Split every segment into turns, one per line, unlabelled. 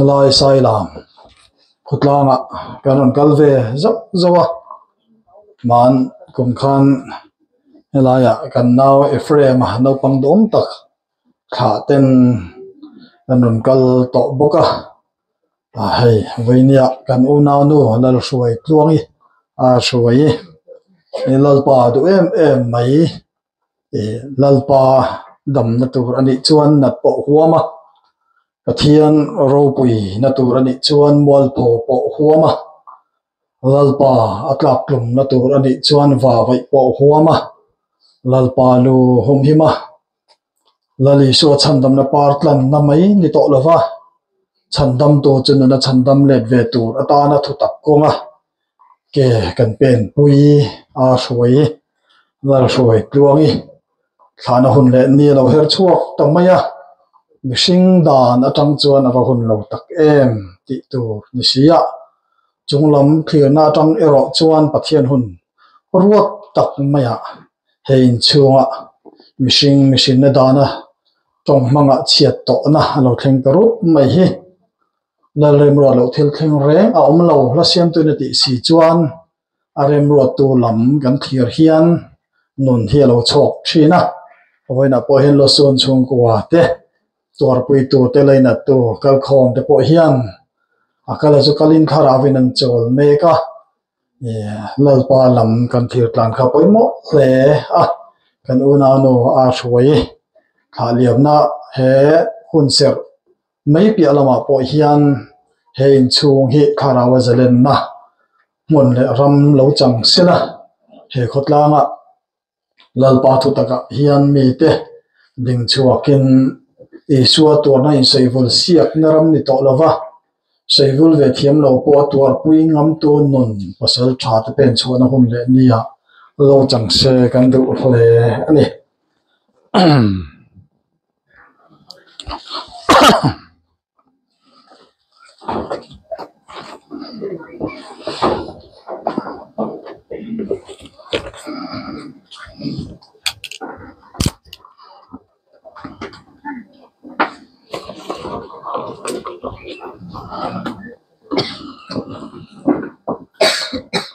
lai sai lam khutlanga kanon kalve zap zawa man kum khan helaya kan naw efrem no pangdom tak kha ten kanon kal to boka hei veinia kan u naw nu lal suai tluangi a suai lalpa du em mai lalpa dam na tur ani chuan nat po huama pathian ropui na tur ani chuan mol pho po huama lalpa atlak klum na tur ani chuan wa vai po huama lalpa lu hum hima lali so chandam na partlan na mai ni to lova chandam to chun na chandam let ve tur atana thu tak konga ke kan pen pui a suai lal suai tluangi thana hun le ni lo her chuak tamaya mishing dan atang chuan ava hun lo tak em ti tur ni sia chunglam khina atang ero chuan pathian hun ruat tak maya hein chunga mishing na dana tong manga chiat to na lo thleng tarup mai hi lalrem ro lo thil thleng reng a om lo la siam tu na ti si chuan arem ro tu lam kan thlir hian nun hi lo chok thina voina po hen lo son chung kwa te tor pui tu te leina tu kal khom te po hian akala chu kalin thara vinan chol meka lalpa lam kan thir tlan kha poimo le kan una no a hruai kha liamna he hun ser mai pi alama po hian hein chung hi kharawa zalen na mun le ram lo chang sila he khotlanga lalpa thu taka hian mi te ding chuakin isua torna in seivul siak naram ni to lova seivul ve thiam lo po tor pui ngam tu nun pasal tha te pen chuana hum le nia lo chang se kan du hle ani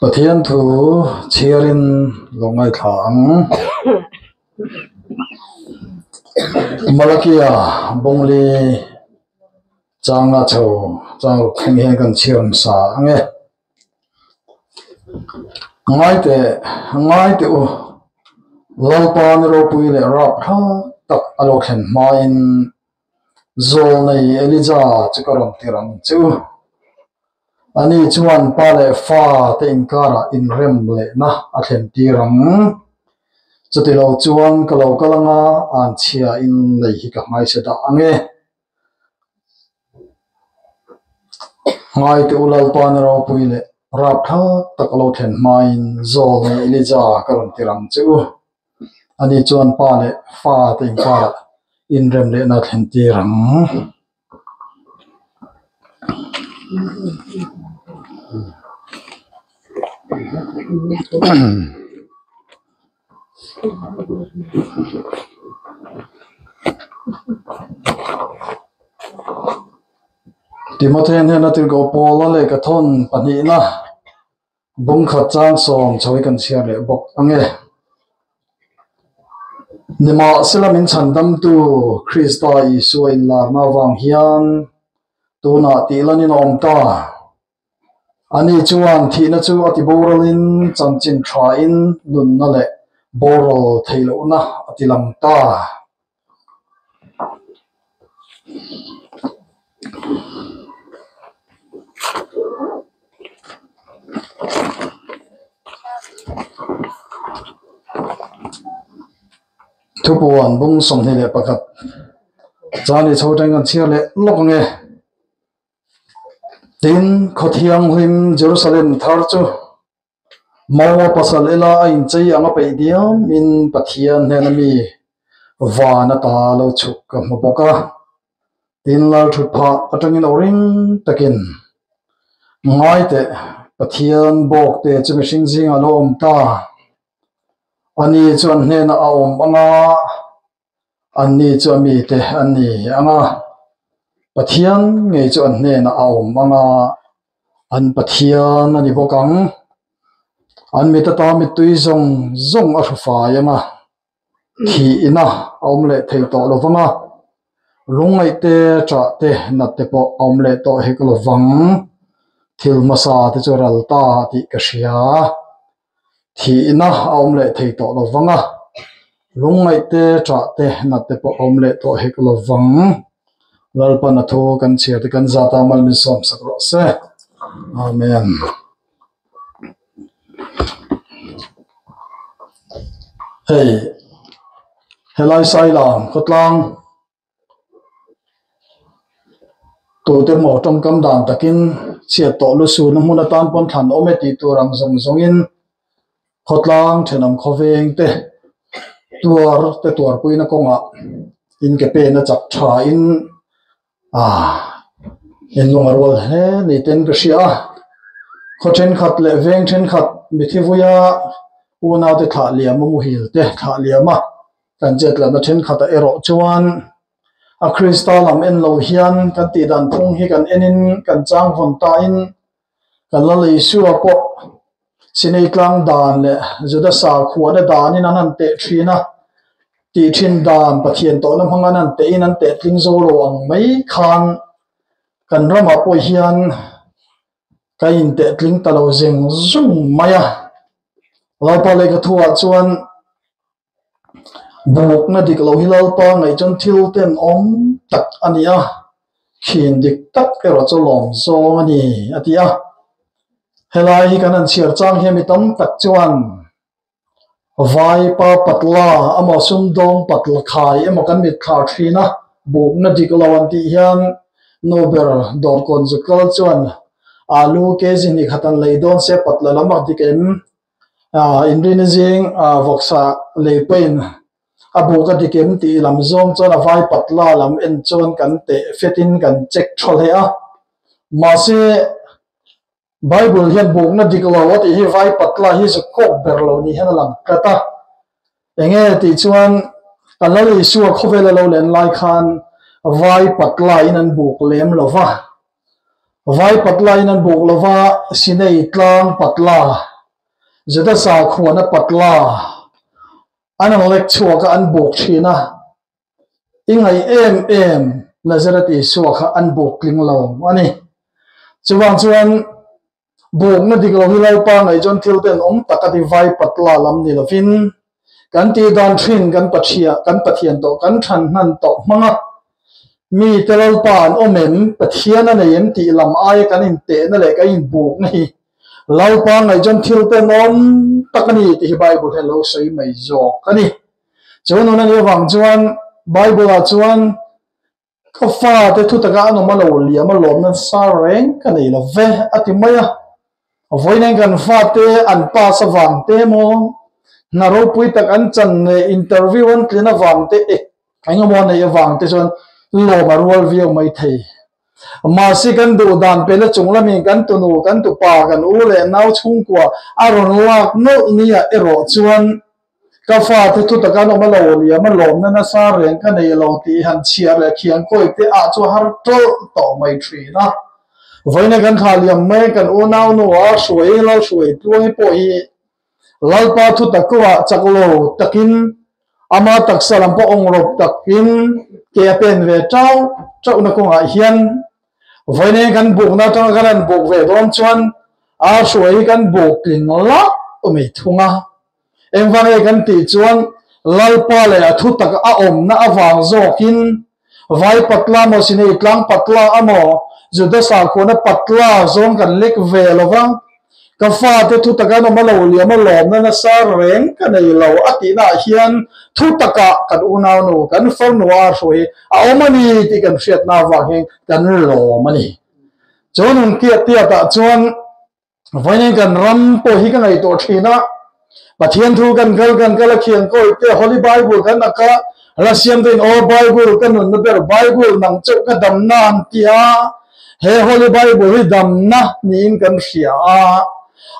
pathian thu chiarin longai thang malakia bongli changa chho chang kheng he kan chiam sa ange ngai te u lalpan ro pui le rap tha tak alo khen main zol nei elija chikaram tirang chu ani chuan pa le fa te inkara in rem le na a thlen tirang chutilo chuan kalo kalanga an chia in lei hi ka ngai se da ange ngai te ulal pan ro pui le rap tha tak alo thlen main zol nei elija karam tirang chu ani chuan pa le fa te inkara in rem le na thlen tirang Timothen hena til go Paul le ka thon pani na bung khat chang som choi kan sia le bok ange nima silamin chandam tu Krista Isu in la na wang hian tu na ti lanin om ta ani chuan thi na chu ati boralin chanchin tha in nun na le boral thailo na ati lam ta thupuan bung som ni le pakat chani chotang kan chia le loknge tin khothiang him Jerusalem thar chu mawa pasal ela ain chei anga pe diam in pathian henami wana ta lo chuk ka mopoka tin lal thut pha atangin oring takin ngai te pathian bok te chimishing jing alom ta ani chuan hnen a om anga anh ni cho mi te anh ni anga pathian nge cho anh ne na aum anga anh pathian ani bokang anh mi ta ta mi tui zong zong a fa yanga khi ina aum le thei to lo wanga lungai te tra te na te po aum le to he ko wang thil masa te choral ta ti ka sia thi ina aum le thei to lo wanga lungai te tra te na te po aum le to he ko wang lalpa na tho kan chia te kan zata mal min som sakro se amen hey helai sai lam khotlang tu te mo trong kam dan takin chia to lu su na mun tan pon than ome ti tu rang zong zong in khotlang thenam khoveng te tuar puina konga in ke pe na chak tha in in longar wal he ni ten ka sia khochen khat le veng then khat mi thi vuya una te tha liam mu hil te tha liama kan jet la na then khat a ero chuan a kristal lam en lo hian kan ti dan thung hi kan enin kan chang von ta in kan la lei su a po sinei tlang dan le juda sa khuwa da dan in anan te thina ti thin dan pathian to na hmanga nan te in an te tling zo lo ang mai khan kan rama po hian ka in te tling ta lo zeng zum maya la pa le ka thuwa chuan buk na dik lo hilal pa ngai chon thil ten om tak ania khin dik tak ke ro cho lom zo ani atia helai hi kan an chiar chang hi mi tam tak chuan vai pa patla amo sum dong patla khai emo kan mit kha thina buk na dik lo an ti hian nober dor kon zu kal chuan alu ke zini khatan leidon se patla lamak dikem indonesian voksa lepain abu ka dikem ti lam zong chon a vai patla lam en chon kan te fetin kan check thol he a ma se bible hian buk na diklo wat hi vai patla hi zu kok berlo ni hen lam kata enge ti chuan kalali su khovela lo len lai khan vai patla in an buk lem lova vai patla in an buk lova sinei tlang patla zeda sa khuana patla anang lek chua ka an buk thina ingai em nazaret isu kha an buk ling lo ani chuan buk na diklo hilai pa ngai jon thil ten om takati vai patla lam ni lovin kan ti dan thin kan pathian to kan than nan to manga mi telal pan omem pathian na yem ti lam ai kan in te na le ka in buk ni lau pa ngai jon thil ten om takani ti bible hello sei mai zo kani chuan ona ni wang chuan bible a chuan ka fa te thu taka no ma lo liam a lom na sa reng kan ei lo ve ati maya voinen kan fa te an pa sa wang te mo na ro pui tak an chan interview an tlena wang te anga mo na wang te chuan lo marwal view mai thei ma si kan du dan pe la chungla mi kan tu nu kan tu pa kan u le nau chung kwa aron lak no nia ero chuan ka fa te thu taka no ma lo liam ma lom na sa reng kan ei lo ti han chia le khiang koi te a chu har to mai thri na voine kan khaliam me kan u nau nu a shuai lo shuai tuai po hi lalpa thu takwa chaklo takin ama taksalam po ongrop takin ke pen ve chau na ko nga hian voine kan buk na tang kan buk ve don chuan a shuai kan buk ling la umi thunga engwang kan ti chuan lalpa le thu tak a om na awang zokin vai patla mo sine tlang patla amo juda sa khona patla zong kan lek ve lova ka fa te thu taka no malo liam a lom na sa reng kan ei lo ati na hian thu taka kan unaw no kan fal no a roi a omani ti kan hriat na wa he kan lo mani chonun kia tia ta chuan voine kan ram po hi kan ei to thina pathian thu kan kal khian ko te holy bible kan aka rasiam den o bible kan no ber bible nang chau ka dam na an tia he holy bible hi dam na ni in kan hria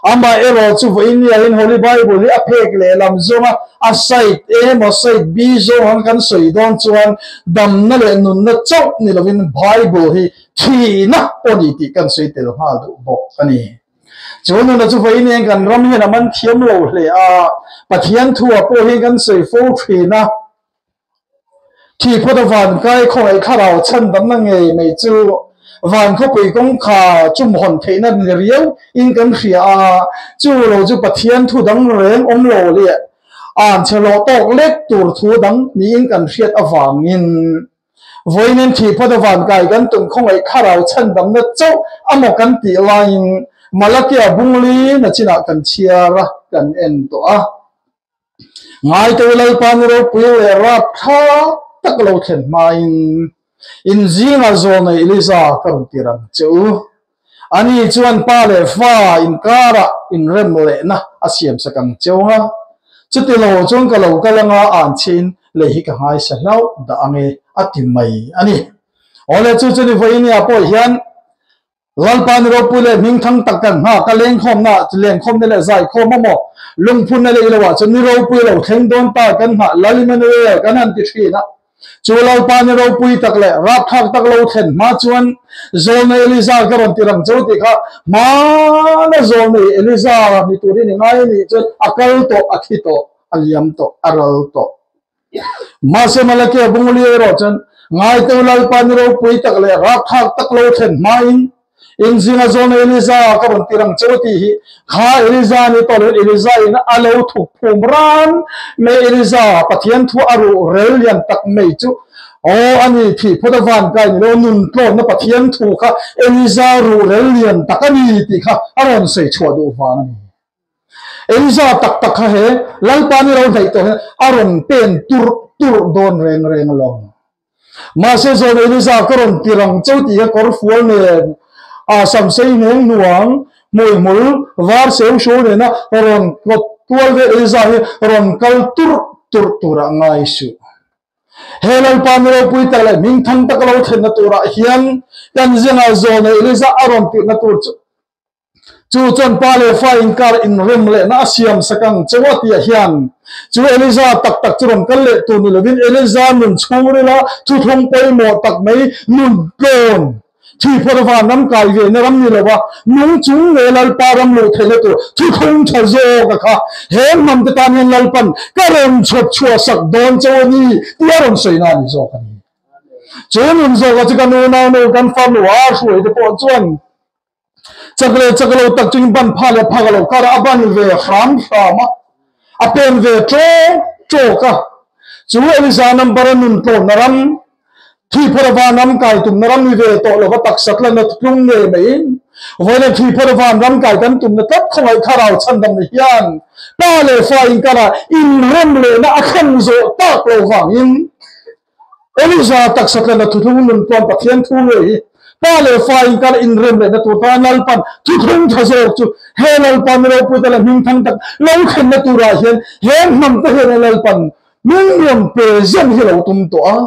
ama ero chu voi ni in Holy Bible li a phek le lam zonga a site e mo site b zo han kan soi don chuan dam na le nun na chau ni lovin Bible hi thi na oni ti kan soi tel ha du bo ani chuan na chu voi ni kan ram hi na man thiam lo hle a pathian thu a po hi kan soi fo thi na thi photo van kai khoi kharao chan dam na nge mai chu van kho pui kong kha chum hon theina riau in kan khia a chu lo chu pathian thu dang reng om lo le an chelo tok lek tur thu dang ni in kan khiat awangin voinen thi photo van kai kan tum khong ai kharao chan dam na chau amo kan ti lain malakia bungli na china kan chiara kan en to a ngai te lai pan ro pui le rap tha tak lo khen main in zinga zona Eliza karung tirang chu ani chuan pa le fa in kara in rem le na asiam sakang chunga chutilo chung ka lo kalanga an chin le hi ka ngai sa lau da ange atimai ani ole chu chu ni voini apo hian lalpan ro pule ming thang takkan ha ka leng khom na leng khom ne le zai khom mo lung phun ne le ilawa chu ni ro pu lo theng don ta kan ha laliman le kan an ti thina chu lalpan ro pui tak le rap thak tak lo then ma chuan zona Eliza karon tirang choti kha ma na zona Eliza mi turi ni ngai ni chu akal to akhito aliam to aral to ma se malake bungli ro chan ngai te lalpan ro pui tak le rap thak tak lo then ma in zinga zona Eliza karon tirang choti hi kha Eliza ni to Eliza in alo thuk phumran me Eliza pathian thu aru relian tak mei chu o ani thi phodavan kai ni lo nun tlo na pathian thu kha Eliza ru relian takani ti kha aron sei chwa du wang ni Eliza tak tak kha he lalpani ro thai to aron pen tur don reng reng lo ma se zona Eliza karon tirang choti ha kor fual ne a sam sei neng nuang moi mul var seu sho ne na ron ko tual ve Eliza he ron kal tur ngai su helal pamero pui ta le ming thang tak lo then na tura hian kan zenga zona Eliza aron ti na tur chu chon pa le fa in kar in rem le na siam sakang chewati hian chu Eliza tak tak churon kal le tu ni lovin Eliza nun chhuri la chu thong poi mo tak mai nun kon thi phorwa nam kai ve na ram ni lowa nung chung le lal param lo thele to thu thong tha zo ka kha he nam te tan hen lal pan karon chot chua sak don chawani tiaron soina ni zo ka ni chunun zo ka chi kan na no kan fam wa shuai de po chuan chakle tak chung ban phale phagalo kara aban ve kham khama apen ve cho ka chu Eliza number nun to naram thi phorwa nam kai tum naram ni ve to lo tak sakla na tlung ne mai voile thi phorwa nam kai kan tum na tat khoi kharau chandam ni hian pa le fa in kara in rem le na akhan zo tak lo wang in Eliza tak sakla na tlung nun pon pathian thu le pa le fa in kara in rem le na tu ta nal pan thu thung tha zo chu he nal pan ro pu ta la ming thang tak lo khen na tu ra hian he nam ta he nal pan ming yam pe zen hi lo tum to a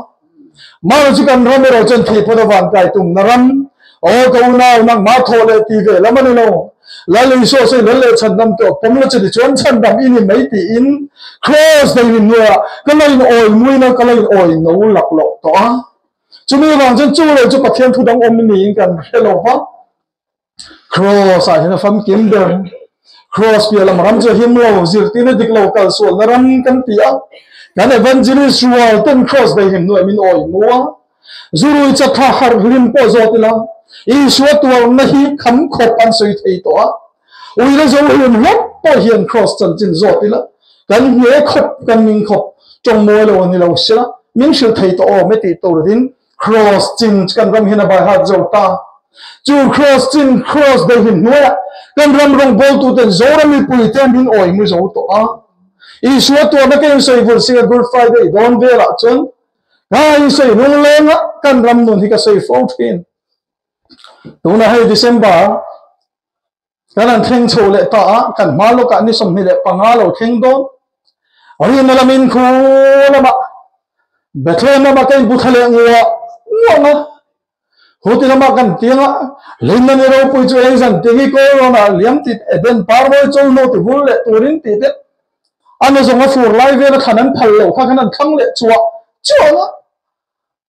ma chu kan ram ro chen thi phodavan kai tum naram o ko na nang ma thole ti ve lamani lo la le so se le chan dam to pom le chi chon chan dam in mai ti in cross dai ni no ka lai oi mui na ka lai oi no lak lo to a chu mi wang chen chu le chu pathian thu dang om ni kan hello ha cross a hena fam kim der cross pi la maram che him lo zir ti ne dik lo kal so naram kan ti a kan evangelist wal ten cross dai him no I mean oi mua zuru cha tha har rim po zotila I suat wa na hi kham khop an soi thei to ui la zo him lop po hian cross chan chin zotila kan he khop kan ming khop chong mo lo ni lo sila ming sil thei to o me ti to rin cross chin kan ram hina ba ha zo ta chu cross chin cross dai him no kan ram rong bol tu ten zo ram mi pui ten bin oi mu zo to a I suat wa na kan soi vul singa Good Friday don vera chon ai soi nung lenga kan ram nun hi ka soi 14 tuna hai December kan an theng cho le ta kan malo ka ni som ni le pangalo theng don ori na lamin khu lama bethle na ma kai buthale ngwa na hoti lama kan tianga lena ne ro pui chu exam tingi ko rona liam ti eden parmo chol no ti bul le turin ti te ane zonga fur lai ve na khanan phal lo kha khanan khang le chuwa chuwa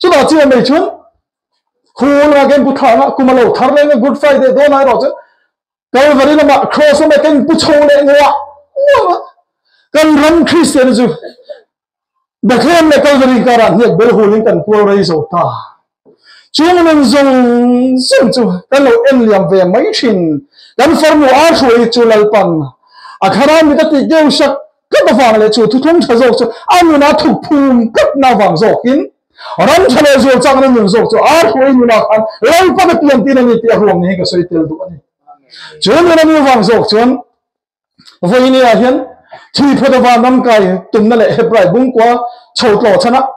chu da chu mai chun khul ma gen pu thana kumalo thar le good friday do na ro chu kal vari lama cross ma ken pu chho le ngwa kan ram christian chu da khem le kal vari kara ne bel holing kan pu rai so ta chúng mình dùng chú cái lỗ em liam về mấy chuyện cái form của áo rồi chú lại bằng à khả năng người ta tự yêu sắc rất là vàng là chú thu thung cho rồi chú anh nó thu phun rất là vàng rồi kín ram cho nên rồi chẳng nên rồi chú áo rồi như nào ăn lấy bắt cái tiền tiền này tiền ruộng này cái sợi tiền đó này chú nên như vàng rồi chú vậy này hiện thì phải là vàng năm cái tụm nó lại hết rồi bung qua chầu lò cho nó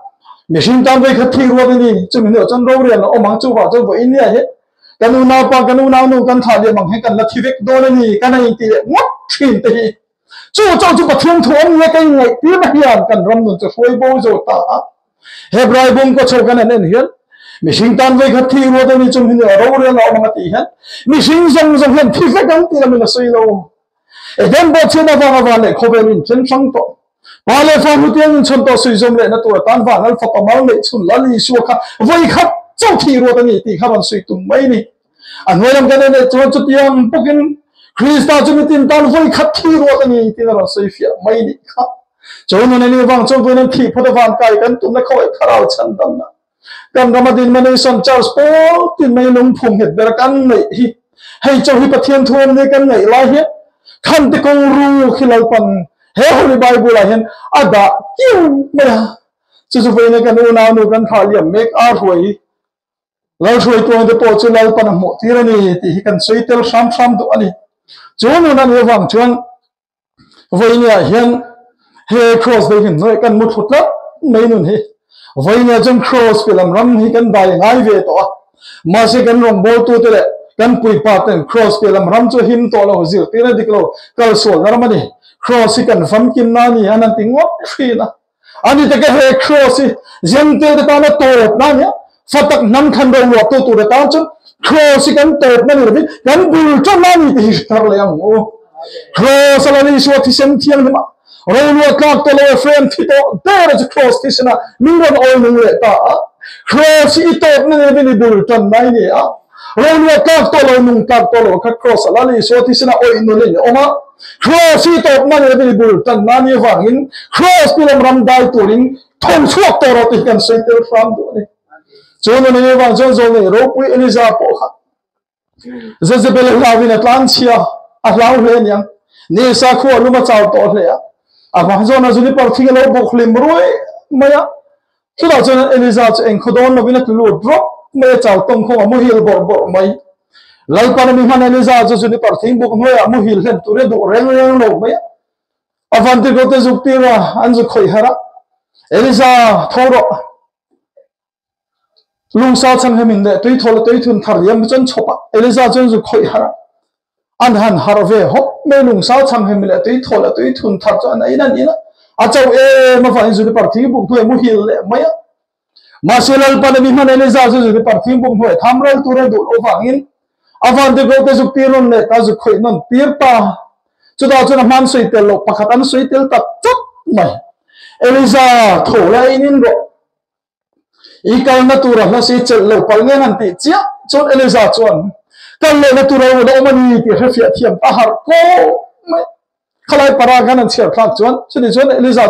mình sinh tam với khát thi rồi đi chúng mình ở trong đâu rồi nó mang chú vào trong vậy này hết cái nào pa cái nào nu cái thà liền bằng hết cái là thi vết đôi này cái này thì ngất chuyện thì chú trong chú bật thương thốn nghe cái này tiếng này hiện cái râm nó phơi bôi rồi ta hết rồi bung có châu cái này nên hiện mình sinh tam với khát thi rồi đi chúng mình ở đâu rồi nó mang tí hết mình sinh trong hiện thi vết đắng thì là mình là suy lâu em bảo chuyện nào vào này không phải mình chân sáng to bà lê pha hữu tiên chân to suy zoom lệ nó tuổi tan vàng nó phật máu lệ chun lá lì xua khắp vây khắp trong thì rồi ta nghĩ thì khắp bằng suy tung mấy đi anh nói làm cái này cho chút tiền bốc in Christa cho mình tin tan vây khắp thì rồi ta nghĩ thì là suy phía mấy đi khắp cho nên này vàng trong với nên thì phật vàng cái cần tụi nó khỏi khảo chân tâm đó cần làm gì mà nên son Charles Paul tin mấy lông phùng hết bề căn này hay cho hi bát thiên thôn này căn này lại hết khăn thì công ru khi lâu còn he holy bible la hen ada kiu mera chu ve ne kan una nu kan khaliam make out hoi la hoi to de po chu la pan mo tirani ti hi kan soitel sam do ani chu nu na ne wang chuan ve ne hen he cross de hin noi kan mu thut la mai nun hi ve ne jam cross film ram hi kan dai ngai ve to ma se kan rom bo tu te kan pui pa ten cross film ram chu him to lo zir ti na diklo kal sol na mani cross kan fam kim na ni anan tingwa free ani te ke he cross jente de ta na to na ni fatak nam khan do lo to de ta chun cross kan to na ni kan bul cho na ni ti tar le ang o cross la ni so ti sem thiang ma ro lo ka to lo friend ti to there is cross ti sana min ro all ni le ta cross I to na ni bul cho na ni a ro lo ka to lo nung ka to lo ka cross la ni so ti sana oi no le o ma cross I to man le bi bul tan na ni wangin cross pi lam ram dai turin thon chuak to ro ti kan sentel from do ni chon ne wang chon zo ne ro pui eliza po kha Jezebel la vin atlantia a lau le nyang ni sa kho lu ma chaw to le a ma zo na zuni par thing lo bok lim roi maya chu da chon eliza eng khodon no vin tu lu drop me chaw tong kho mo hil bor mai lai par mi man eliza zo zuni par thing bok noi a mo hil hen tu re do reng lo mai avanti ko te zukti ra an zu khoi hara eliza thoro lung sa chang hemin de tui thol tui thun thar yam chon chopa eliza chon zu khoi hara an han harve hop me lung sa chang hemin le tui thol tui thun thar chon ai nan ina a chau e ma fa zu par thing bok tu mo hil le mai ma selal pa mi man eliza zu par thing bok noi thamral tu re do lo wangin avanti ko te zukti ron le ta zu khoi non pir pa chu da chu na man soi tel lo pakhat an soi tel tak chop mai eliza thola inin ro ikal na tura na si chel lo pal nge han ti chia chon eliza chon kal le na tura lo mani ti khafia thiam a har ko mai khalai para gan an chher khak chon chuni chon eliza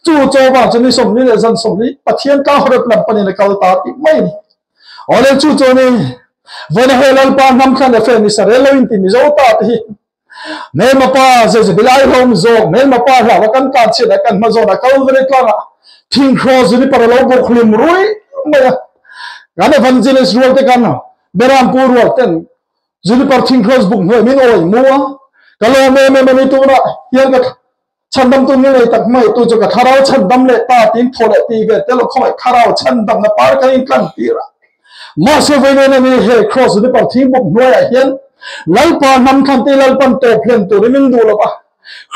chu cho ba chuni som ni le zan som ni pathian ka horot lam pani na kal ta ti mai ni ole chu choni vona helal pa nam khan le fe ni sare lo in ti mi zo ta ti me ma pa ze bilai hom zo me ma pa la wa kan ka che da kan ma zo na kal vre ka na thing cross ni para lo bo khlim rui ma gan evangelist rol te kan beram pur rol ten zuni par thing cross book noi min oi mo kalo me ni tu na hian ka chandam tu ni le tak mai tu jo ka tharau chandam le ta tin thole ti ve te lo khoi tharau chandam na par ka in kan ti ra ma se ve ne ni he cross ni par thing book noi a hian lalpa nam khan te lalpan to phen tu min du lo ba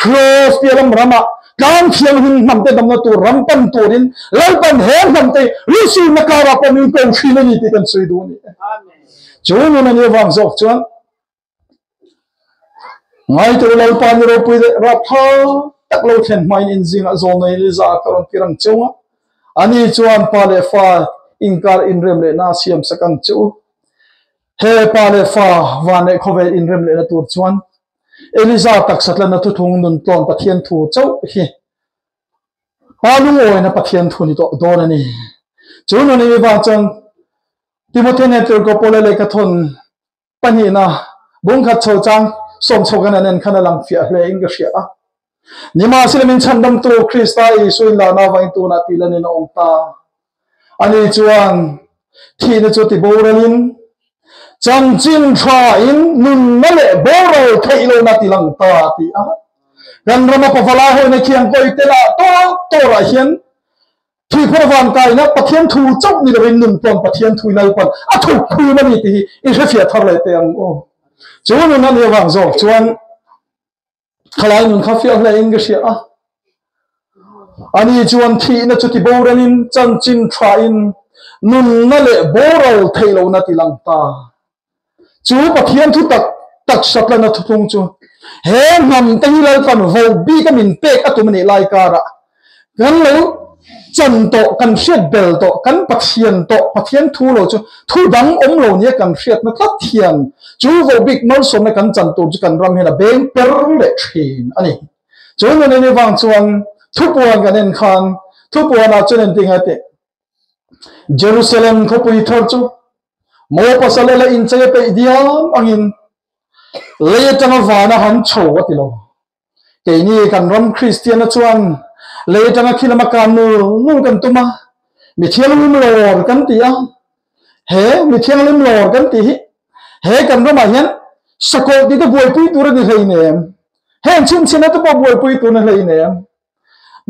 cross pi ram rama kan thiang hin nam te dam na tu ram pan turin lal pan he nam te risu nakara pa min ko thina ni te kan sui du ni amen chuan na ni wang zok chuan ngai tu lal pan ro pui ra tha tak lo then mai in jing a zol nei li za karon kirang chunga ani chuan pa le fa inkar in rem le na siam sakang chu he pa le fa wane khove in rem le na tur chuan Eliza tak satla na tu thung nun ton pathian thu chau hi palung oi na pathian thu ni to do na ni chu no ni ba chang Timothy ne tur ko pole le ka thon pani na bung khat chho chang som chogan nen khana lang fia hle ing ga sia ni ma silamin chandam tu Krista Isu la na wang tu na tilan ni ong ta ani chuan thi na chu ti boralin chang chin tha in nun na le borol thailo na tilang ta ti a gan rama pavala ho na khiang koi tela to ra hian thi phorwan kai na pathian thu chok ni le nun ton pathian thu nai pan a thu khu na ni ti i se fia thar le te ang o chuan na ni wang zo chuan khalai nun kha fia le ing ga sia a ani chuan thi na chu ti boranin chang chin tha in nun na le borol thailo na tilang ta chú pathian thu tak satla na thu thung chu he ngam tang lai pan vo bi ka min pe ka tu mani lai kara gan lo chan to kan hriat bel to kan pathian thu lo chu thu dang om lo nia kan hriat na tlat thian chu vo big mal som na kan chan tu chu kan ram hena beng per le thin ani chu na ni wang chuan thu puan kan en khan thu puan a chen ting ate Jerusalem ko pui thar chu mo pasala la in chay pe diam angin le tanga vana han cho ati lo ke ni kan ram Christian chuan le tanga khilama kan nu kan tuma mi thianlim lor kan ti a he mi thianlim lor kan ti he kan ram hian sako ti to boi pui tur ni hlei nem hen chin china to boi pui tur na hlei nem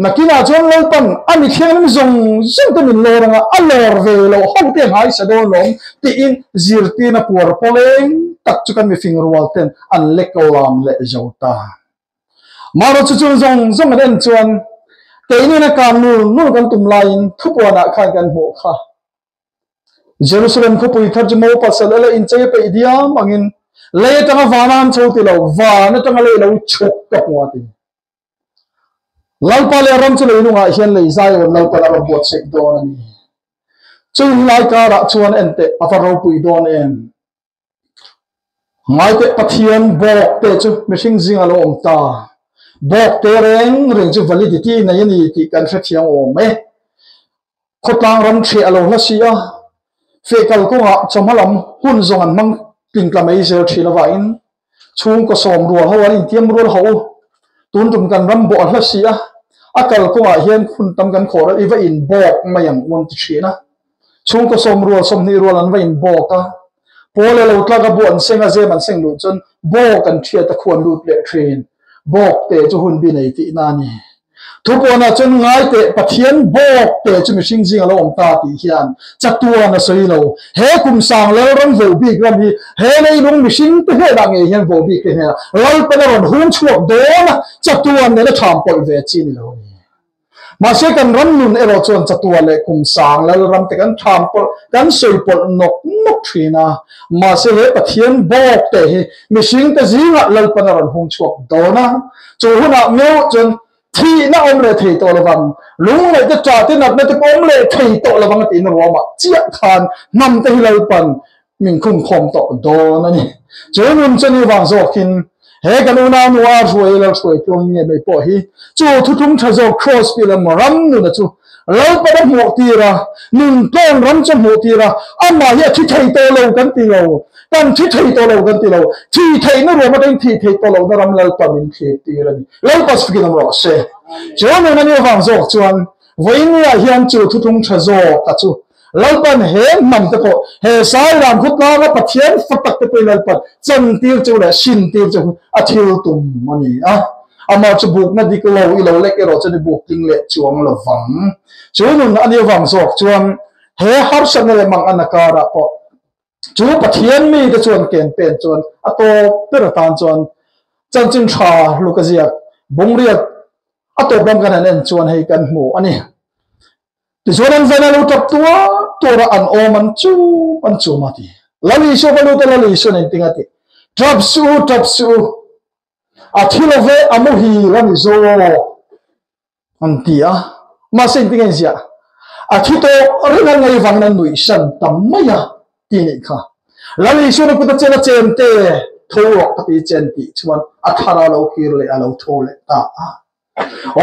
nakina chuan lo pan ami thianlim zong zong to min loranga a lor ve lo hong te ngai sa do lom ti in zirti na puar poleng tak chu kan mi finger wal ten an lekolam le jota maro chu zong den chuan te ni na kam nu kan tum lain thupona khan kan mo kha Jerusalem ko pui thar mo pasal la in che pe diam angin le tanga vanan chho ti lo va na tanga le lo chok ka ngati lalpa le ram chu le nu nga hian le zai on lalpa la bot sek don ani chung lai ka ra chuan ente afaro pui don en ngai te pathian bok te chu mishing jing alo om ta bok te reng chu validity na yani ti kan thra thiang o me khotang ram thri alo la sia fe kal ko nga chamalam hun zong an mang pingklamai zel thri la in chung ko som rual ho an tiam rual ho tun tum kan ram bo la sia akal ko nga hian khun tam kan khora iwa in bok mayang mon ti thina chung ko som ni rual an va in boka pole lo tla ka bon senga je man seng lu chon bok kan thia ta khon lut le train bok te chu hun bi nei ti na ni thu pona chon ngai te pathian bok te chu mi sing jing alo om ta ti hian chatua na soi lo he kum sang le ron vo bi gram hi he nei lung mi sing te he dang e hian vo bi ke he lal pa na ron hun chuak do na chatua ne le tham pol ve chi ni lo ni ma se kan ram nun ero chon chatua le kum sang le ram te kan tham pol kan soi pol nok thina ma se he pathian bok te hi mi sing te zinga lal pa na ron hun chuak do na chu huna meu chon thi na om le thei to lawang lung le te cha te nat na te om le thei to lawang ti na roma chia khan nam te hilal pan min khum khom to do na ni chunun chani wang zo kin he kan una nuwa ruai la ruai tong nge mai po hi chu thu thung tha zo cross pi la moram nu na chu lo pa da mo ti ra nun ton ram chu mo ti ra ama ya thi thei to lo kan ti lo kan thi thei to lo kan ti lo thi thei na ro ma ding thi thei to lo da ram lal pa min thi ti ra ni lo pas fi nam ro se chuan na ni wang zo chuan voin ya hian chu thu thung tha zo ka chu lalpan he nam te ko he sai ram khut na ga pathian fatak te pe lalpan chan tir chu la shin tir chu athil tum mani a ama chu buk na dik lo i lo lek ero chu ni buk ting le chuang lo wang chunun ani wang zo chuan he har san le mang anakara po chu pathian mi te chuan ken pen chuan ato per tan chuan chan chin tha lukazia bung riat atop ram kan anen chuan hei kan mu ani ti chuan an zana lo tap tura an oman chu mati lali so balu ta lali so nei tingati trap su athilove amuhi rani zo antia ma sen tingai sia athito ringal ngai wangnan nui san tamaya ti ni kha lali so na puta chena chente tho pati chenti chuan athara lo kirle alo thole ta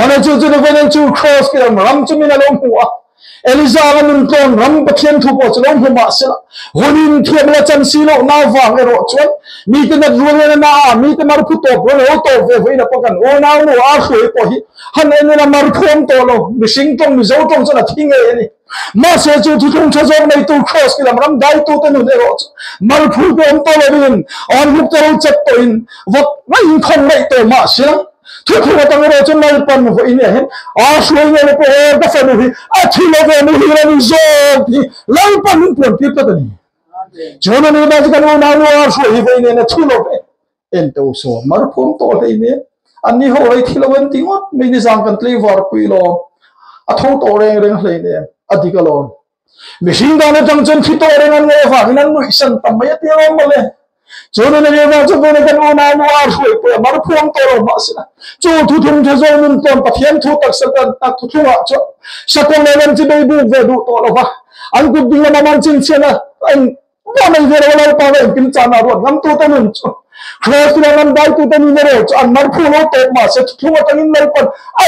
ona chu no venen chu cross kiram ram chumina lo huwa Eliza nun ton ram pathian thu po chlom huma sela honin thiamla chan silo na wang ero chuan mi te na ruang na mi te mar phuto po no to ve na pakan o na no a khoi po hi han en na mar phom to lo mi sing tong mi zo tong chana thinge ni ma se chu thu thong chazor nei tu cross kilam ram dai tu te nu ero mar phu to om to lin on hu to chat to in wat mai khom nei to ma sela Thưa thưa tăng rồi cho nên phần của anh ấy suy nghĩ là cái phần này chỉ là về mình là mình rồi thì lấy phần những phần tiếp tới này cho nên là cái nào nào suy nghĩ về này là chỉ là về em đâu số mà phong to thế này anh ấy hỏi thì là vấn tiếng mình đi sang country vào quy lo thâu to này này này đi cái lo mình sinh ra nó trong chân khi to này anh ấy phải nên nuôi sinh tầm mấy tiếng mà lên cho nên là bây giờ chúng tôi cái nào nào suy nghĩ mà phong to rồi mà sao chú thu thùng cho rồi mình còn bắt hiện thu tắc sắc tắc thu thùng ạ cho sắc con này làm gì đây bu về đủ to rồi va anh cũng đi làm ăn chính trên à anh bao nhiêu giờ rồi bao nhiêu kim chăn nào rồi ngắm tu tên mình khai thì làm đại tu tên mình rồi cho anh mang phu lô to mà sẽ thu thùng tăng in lấy phần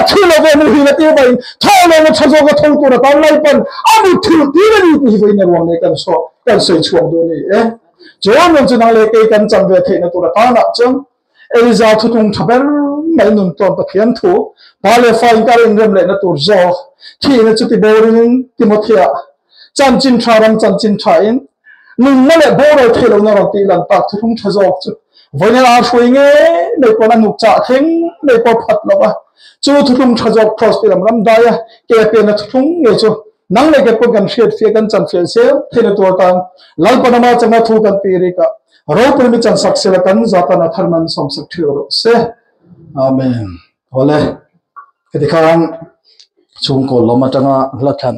thu là về mình là tiêu vậy thôi là nó cho rồi cái thu tu là tăng lấy phần anh thu tí là đi về nhà ruộng này cần soi chuộng đồ này cho nên chúng ta lấy cái cần chăm về thế này tu là tăng nặng chứ Eliza thu thùng thắp mấy nụ tuần bát hiền thu, bà lê phai cái rừng rậm lệ nó tổ gió, thì nó chút thì bồi lên Timothy, chân chín thà in, nung nó lệ bồi rồi thì lâu nó rồi thì lần tạc thu thùng thà gió chứ, vậy nên là suy nghĩ để con ăn nục chả thèm để con phật là ba, chú thu thùng thà gió cross thì làm đai à, cái tiền nó thu thùng nghe chú, nang lệ cái con gần phía chân phía xe, thì nó tổ tăng, lần con mà chẳng là thu gần phía cả. Rồi tôi mới chẳng sắc sẽ là cắn giá ta là thân man sống sắc thiểu rồi sẽ Amen. Ole cái thứ hai chúng cổ lo mà chẳng là thân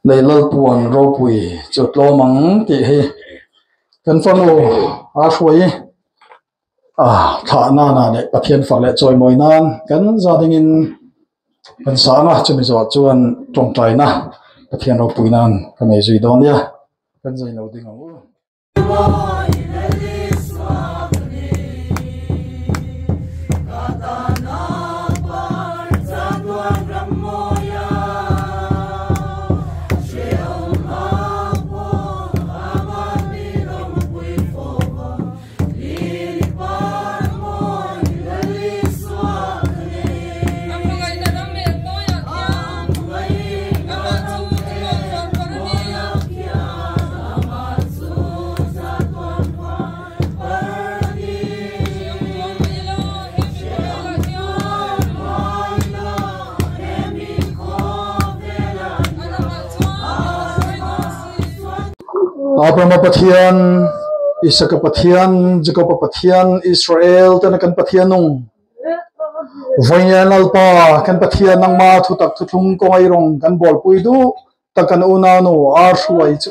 lấy lơ buồn rô bùi chợt lo mắng thì hay cần phân ô suy thả na để bắt thiên phật lại trôi mồi nan cần gia đình cần sáng chúng mình dọn chuan trồng trái na bắt thiên rô bùi nan cái này gì đó nhá cần gì đầu tiên không Abraham pathian, Isaac pathian, Jacob pathian, Israel tanakan pathian nung. Vayan alpa kan pathian nang ma thutak thuthung ko ngayrong kan bol puidu takan una no arsuai chu.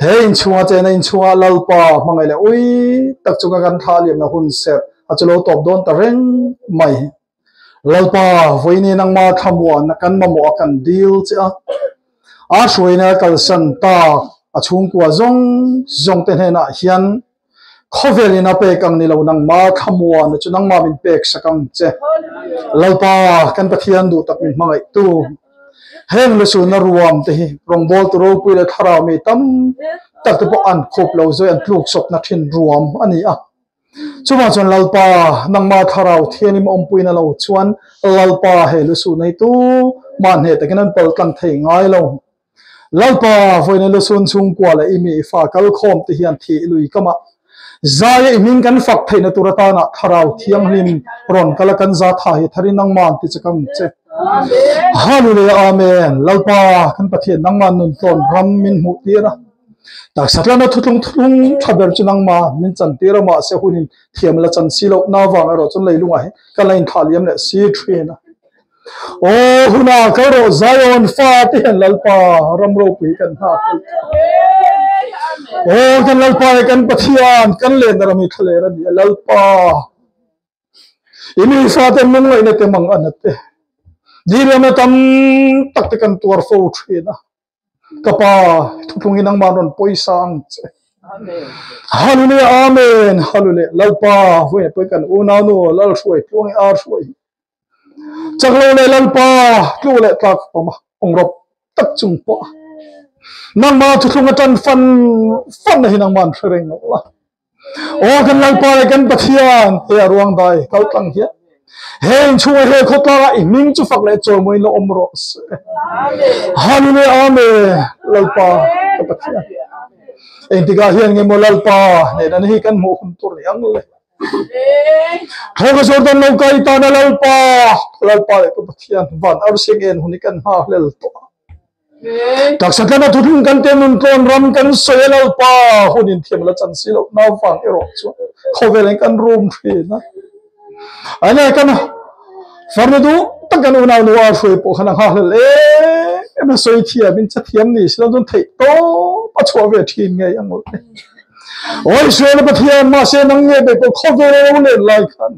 Hey inchua chena inchua lalpa mangaila ui tak chuka kan thaliam na hun set achulo top don tareng mai. Lalpa vayni nang ma thamwa na kan mamo akan deal cha. Arsuai na kalsan ta chung qua zong tên hệ na hiền khovelina pe kang ni lo nang ma khamwa na chu nang ma min pek sakang che lalpa kan pathian du tak min mangai tu heng le su na ruam te hi rong bol tu ro pui le thara mi tam tak te po an khop lo zo an tluk sop na thin ruam ani a chuma chon lalpa nang ma tharau thianim om pui na lo chuan lalpa he lu su nei tu man he takan pal kan thei ngai lo lalpa voina lo sun chung kwa la imi fa kal khom te hian thi lui kama zaya imin kan fak theina turata na tharau thiang lim ron kala kan za tha hi thari nang man ti chakang che hallelujah amen lalpa kan pathian nang man nun ton ram min mu tira tak satla na thutlung thaber chunang ma min chan tira ma se hunin thiam la chan silo na wang ro chun leilunga he kalain thaliam le si thina o huna ka ro zion fa ti han lalpa ramro pi kan ha o kan lalpa kan pathian kan le darami thale ra ni lalpa ini sa te mung le te mang anate dire na tam tak kan tur fo thina kapa thutlung inang manon poisang hallelujah amen hallelujah lalpa we poi kan una no lal shoi tlong ar shoi chaklo le lalpa tlu le tak pama ongrop tak chung po nang ma thutlung atan fan na hinang man threng la o kan lalpa le kan pathian he ruang dai kal tlang hi hen chua he khotla i ming chu fak le chor moi lo omro hallelujah amen lalpa ka pathian entiga hian nge molalpa ne dan hi kan mo khun tur yang le thoga jordan no kai ta na lalpa ko pathian van ar singen huni kan ha lel to tak sakana thudung kan temun ton ram kan soyalpa hunin thiam la chan silo na wang ero chu khowelen kan room thi na ana kan fardu takan una no ar foi po khana ha le em soi thia bin cha thiam ni silon jon thei to pa chwa ve thin nge yang oi soi na pathian ma se nang nge be ko khowele le lai khan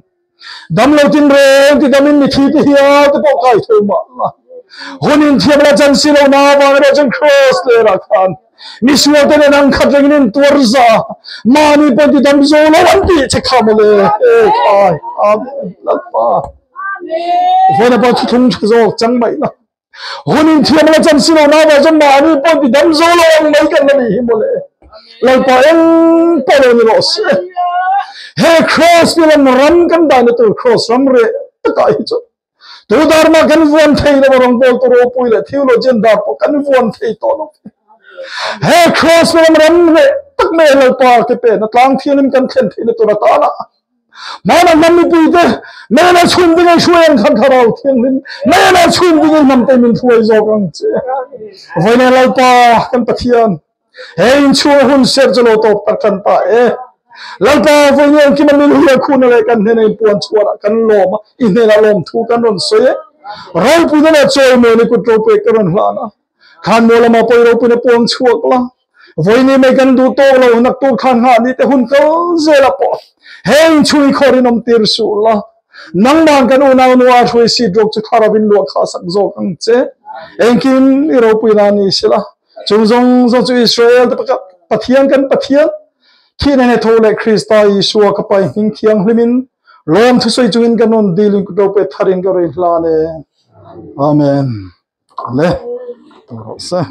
dam lo tin re ti damin ni thi ti hiya to po kai thoi ma hunin thiam la chan silo na wang ero chen cross le ra khan mi suwa te nang khatring nin turza mani po ti dam zo lo wan ti che khamole ai amen lalpa vona pa thung zo chang mai na hunin thiam la chan silo na wa jam mani po ti dam zo lo wang mai kan ni himole lalpa en polo ni ros he cross bilan ram kan da na to cross ram re ta hi cho to dharma kan vuan thei na rong bol to ro pui le theologian da po kan vuan thei to no he cross bilan ram re tak me lalpa ke pe na tlang thianin kan khen thei na to ra ta na mana nam mi pui te me na chun ding ai shuan khan tharau thiang nin me na chun ding ai nam te min thuai zo kang che voi na lalpa kan pathian he in chu hun ser chalo to tak kan pa lalpa voi ne ki min hu khun le kan ne nei puan chuara kan lom in ne la lom thu kan ron soye roi pu na choi me ni ku to pe kan hlana khan mo lama poi ro pu ne pong chuak la voi ne me kan du to lo nak to khan ha ni te hun ko ze la po heng chui khorin om tir su la nang man kan una nuwa thui si drok chu tharabin lo kha sak zo kang che engkin iro puina ni sila chung zong zo chu Israel ta pathian kan pathian khi ne thole Krista Yesu ka pai hing thiang hlimin lom thu soi chuin kan on dealing ku do pe tharin ka rei hla ne amen le to sa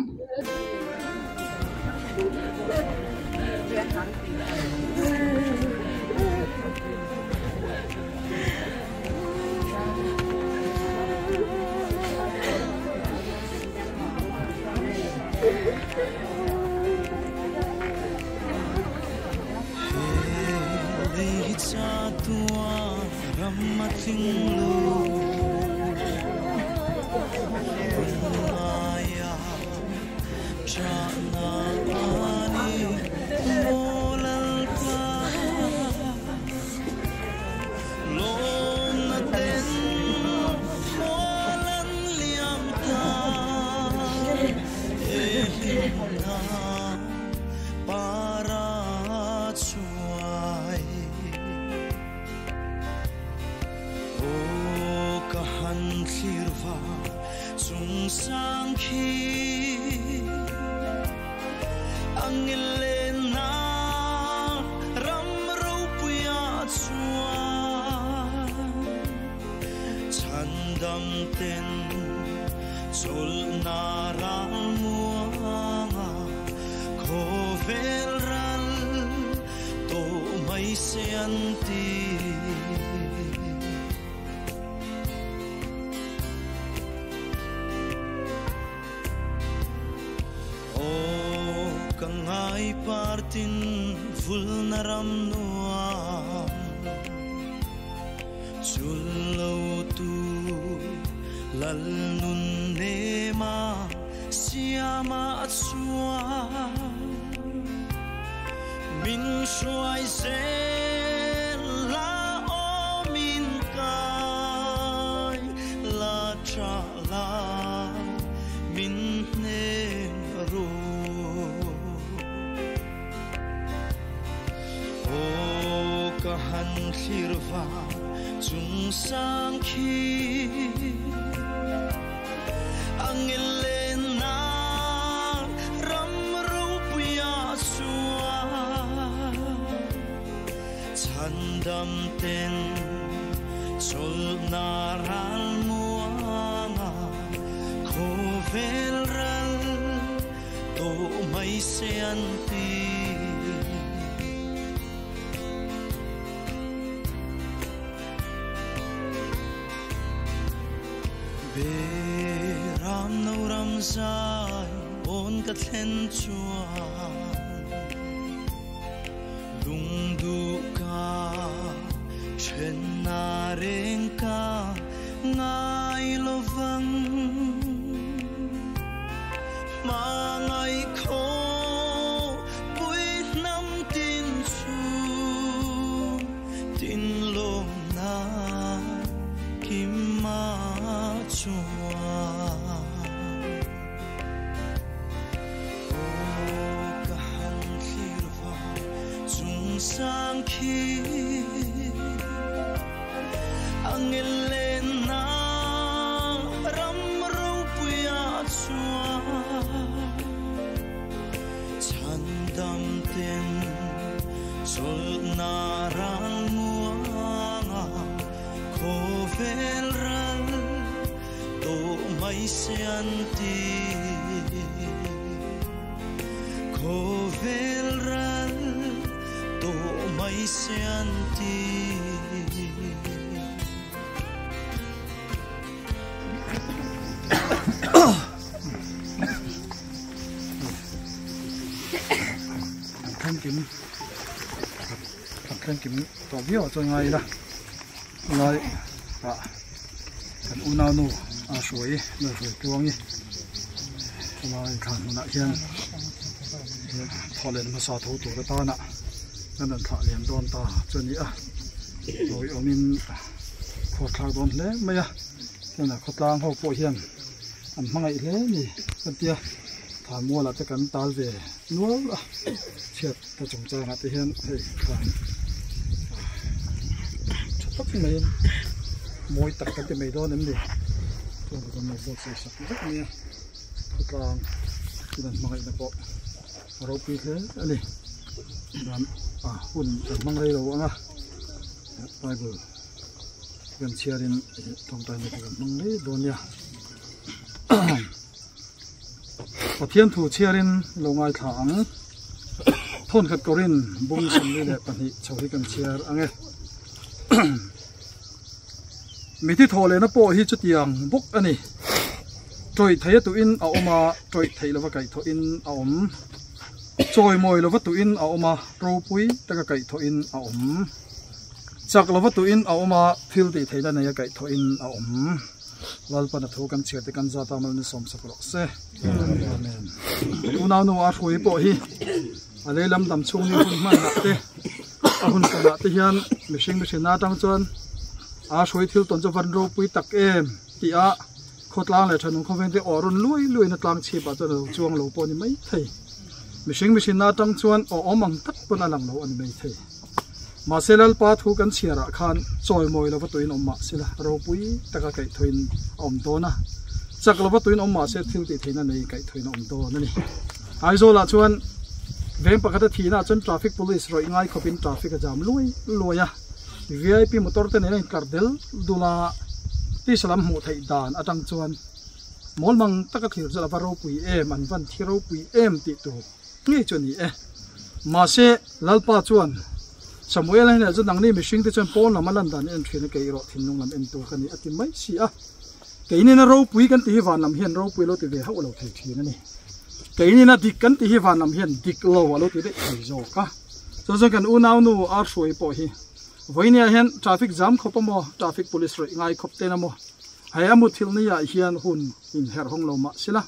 min suai se la o min kai la cha la min nen ru o ka han khirva chung sang khi Angelena ram rupiya suwa chandam ten sol naral muanga kovelral to mai se anti Ram no ram zai on ka thlen chuan lung du ka chen na reng ka ngai lo vang ma ngai kho pui nam tin chu tin lo na kim ma sang khi Angelena ram rupiya chua chandam ten sol narang muanga kovelral to mai se anti kovelral to mai se anti
Khăn kim to bio cho ngay la ngay kan unau nu suai no suai tuang ni ngay khan na hian tholen ma sa tho tu ta na nan tha lian don ta chani a loi omin kho thlang don le maya na kho tlang ho po hian an mangai le ni kan tia tha mo la te kan tal ve nual a chet ta chung cha na te hian hei khan chắc mai môi tắc cái mày đó nếm đi tôi còn một bộ sợi sắt rất nhiều thật là cái này mang lại bộ rau pi thế này làm hun chẳng mang đây đâu anh tay vừa gần chia đến trong tay này gần mang đấy đồ nha và thiên thủ chia đến lâu ngày tháng thôn khát cầu đến bung sầm đi đẹp bạn thị cháu đi gần chia anh ấy mi thi thò lên nó po hi chút yang bốc anh này trôi thấy tụi in ảo mà trôi thấy là vắt cái thọ in ảo trôi mồi là vắt tụi in ảo mà rau pui ta cái thọ in ảo chắc là vắt tụi in ảo mà phiêu thì thấy là này cái thọ in ảo lal pa na thu kan chia te kan za ta mal ni som sak ro se amen u naw no a thui po hi a le lam dam chung ni hun man na te a hun ka na te hian mishing na tang chon a soi thil ton cho van ro pui tak em ti a khotlang le thanung khoven te orun lui na tlang chi pa chon chuang lo po ni mai thei mishing na tang chuan o omang tak pon alang lo an mai thei ma selal pa thu kan chiara khan choi moi lo vatuin omma sila ro pui taka kai thoin om to na chak lo vatuin omma se thil ti theina nei kai thoin om to na ni ai zo la chuan veng pakata thina chon traffic police roi ngai khopin traffic jam loya VIP motor te nei kardel dula ti salam mu thei dan atang chuan mol mang taka thil jala ro pui em an van thi ro pui em ti tu nge choni e ma se lalpa chuan Samuel này là dân đăng này mình sinh tới chân pon là mà lần đầu nên chuyện cái rồi thì nông làm em tu cái này thì mấy xí à cái này nó rau bùi cái tí vàng làm hiền rau bùi lo thì về hậu lâu thì này cái này là đi cái tí vàng làm hiền đi lâu lo thì đấy phải rồi cả cho cái u nào nu ar suy bỏ hi với này hiền traffic jam khop mo traffic police rồi ngay khop tên mo hay một thiếu này hiền hun in her hong lo mà xí la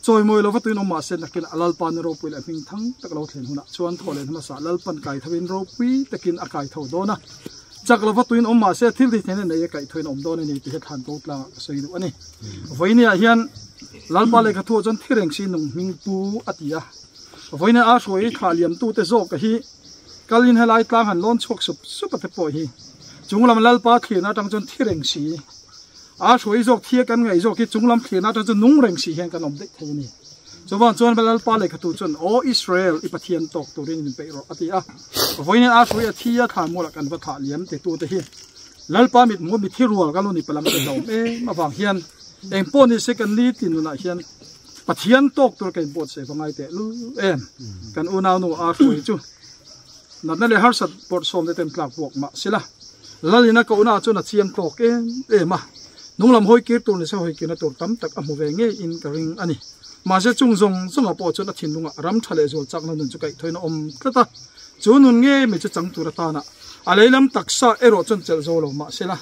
joy moi lo vatuin oma sen nakin alalpan ro pui la ming thang tak lo thlen huna chuan tholen ma sa lalpan kai thawin ro pui takin akai tho dona chak lo vatuin oma se thil thi thene nei kai thoin om don ni ti he than to tlang soi du ani voinia hian lalpa le ka thu chon thireng si nung ming pu atia voina a soi khaliam tu te zo ka hi kalin helai tlang han lon chok sup supate po hi chunglam lalpa thina tang chon thireng si a soi jok thia kan ngai jok ki chunglam thina tang chon nung reng si hen kan om dek theini chuan chuan lalpa le ka tu chon o Israel ipathian tok turin min pe ro atia voina a soi a thia tha mo la kan va tha liam te tu te hi lalpa mit mo mi thirual galoni palam te dom e ma wang hian eng pon ni secondly tinuna hian pathian tok tur kai bot se bangai te lu em kan unau no a soi chu natna le har sat port som de tem tlak bok ma sila lalina ko una chu na chiang tok e ma nunglam hoi kir tur ni sa hoi kina tur tam tak amu ve nge in ka ring ani ma se chung zong sunga po chu na thin lunga ram thale zol chak na nun chu kai thoina om tlata chu nun nge me chu chang tur ta na aleilam taksa ero chon chel zo lo ma sila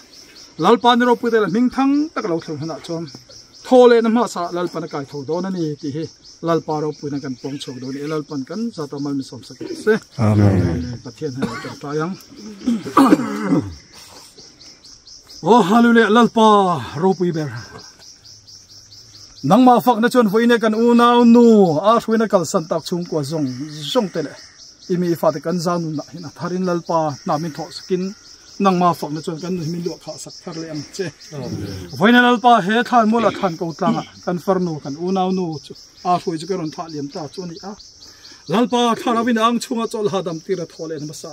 lalpan ro pu de la ming thang tak lo thong hana chom thole na ma sa lalpan kai tho do na ni ti hi lalpa ro pu na kan pong chok do ni lalpan kan za ta mal mi som sak se amen pathian ha ta yang oh hallelujah lalpa ro pu ber nang ma fak na chon voine kan unau nu a hruina kal san tak chung ko zong zong tele imi fa te kan zanu na hina tharin lalpa na min tho skin nang ma fak na chon kan min lo kha sak thar le am che voina lalpa he than mo la than ko tlanga kan farnu kan unau nu chu a hrui chu karon tha liam ta chu ni a lalpa tharawin ang chunga chol hadam tira thole na sa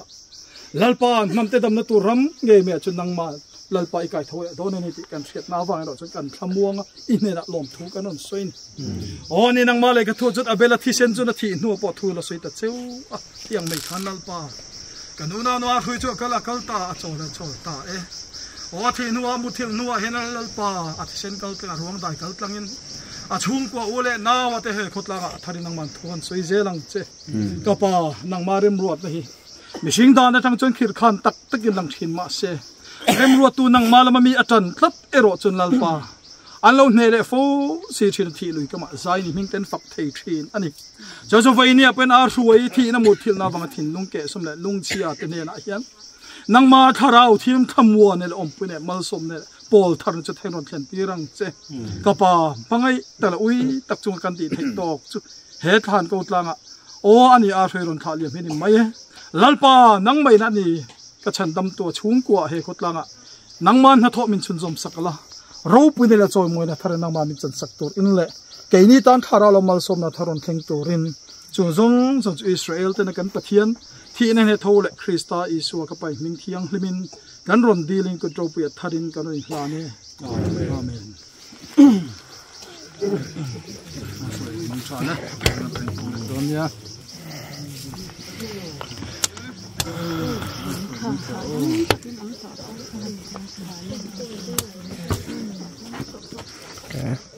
lalpa namte dam na tu ram nge me chu nang ma lalpa ikai thoi do ne ni ti kan thiat na wang ro chu kan thamuanga inena lom thu kan on soin o ni nang ma le ka thu chut abela thi sen chu na thi nu po thu la soi ta cheu a tiang mai khan lalpa kanuna no a hui chu kala kalta a chol ta e o thi nuwa mu thil nuwa henal lalpa a sen kal tla ruang dai kal tlangin a chung kwa ule na wa te he khotla ga thari nang man thuan soi zelang che ka pa nang marem ruat na hi mishing da na thang chon khir khan tak takin lang thin ma se rem ruat tu nang malama mi atan tlat ero chun lalpa an lo ne le fo si thin thi lui ka ma zai ni ming ten fak thei thin ani jo vai ni apen ar suai thi na mu thil na bang thin lung ke som le lung chia te ne na hian nang ma tharau thim thamwa ne om pu ne mal som ne pol thar chu thairon thlen tirang che ka pa pangai tala ui tak chung kan ti thei tok chu he than ko tlanga o ani a thairon tha liam ni mai lalpa nang mai na ni ka chan dam to chung kwa he khotlanga nang man na tho min chun zom sakala ro pu ne la choi moi na thar nang ma min chan sak tur in le ke ni tan thara lo mal som na tharon theng turin chu zong zong Israel te na kan pathian thi ne he tho le Krista Isu ka pai ming thiang hlimin kan ron dealing ko tro pu tharin kan ri hla ne amen mang cha na don ya Okay.